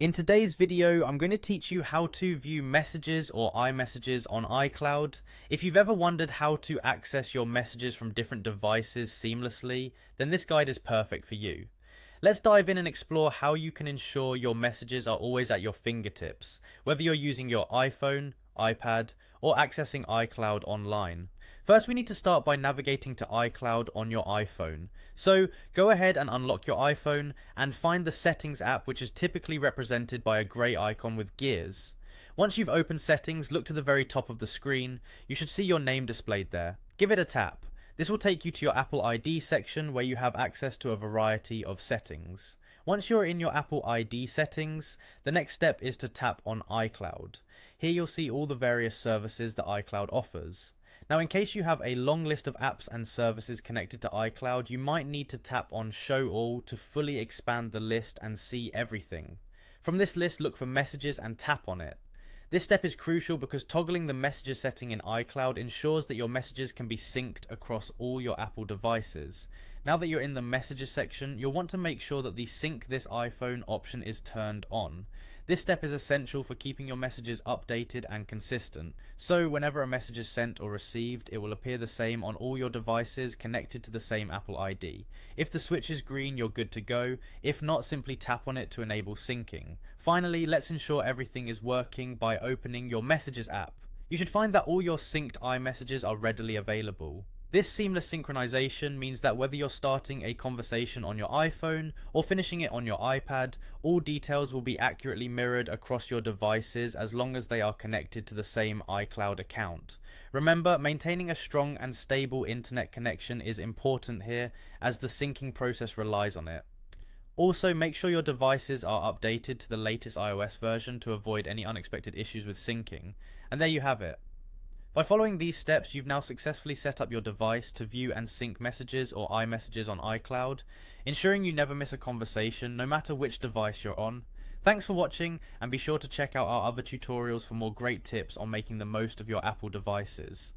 In today's video, I'm going to teach you how to view messages or iMessages on iCloud. If you've ever wondered how to access your messages from different devices seamlessly, then this guide is perfect for you. Let's dive in and explore how you can ensure your messages are always at your fingertips, whether you're using your iPhone, iPad, or accessing iCloud online. First, we need to start by navigating to iCloud on your iPhone. So go ahead and unlock your iPhone and find the Settings app, which is typically represented by a grey icon with gears. Once you've opened Settings, look to the very top of the screen. You should see your name displayed there. Give it a tap. This will take you to your Apple ID section where you have access to a variety of settings. Once you're in your Apple ID settings, the next step is to tap on iCloud. Here you'll see all the various services that iCloud offers. Now, in case you have a long list of apps and services connected to iCloud, you might need to tap on Show All to fully expand the list and see everything. From this list, look for Messages and tap on it. This step is crucial because toggling the Messages setting in iCloud ensures that your messages can be synced across all your Apple devices. Now that you're in the Messages section, you'll want to make sure that the Sync This iPhone option is turned on. This step is essential for keeping your messages updated and consistent, so whenever a message is sent or received, it will appear the same on all your devices connected to the same Apple ID. If the switch is green, you're good to go. If not, simply tap on it to enable syncing. Finally, let's ensure everything is working by opening your Messages app. You should find that all your synced iMessages are readily available. This seamless synchronization means that whether you're starting a conversation on your iPhone or finishing it on your iPad, all details will be accurately mirrored across your devices as long as they are connected to the same iCloud account. Remember, maintaining a strong and stable internet connection is important here, as the syncing process relies on it. Also, make sure your devices are updated to the latest iOS version to avoid any unexpected issues with syncing. And there you have it. By following these steps, you've now successfully set up your device to view and sync messages or iMessages on iCloud, ensuring you never miss a conversation no matter which device you're on. Thanks for watching, and be sure to check out our other tutorials for more great tips on making the most of your Apple devices.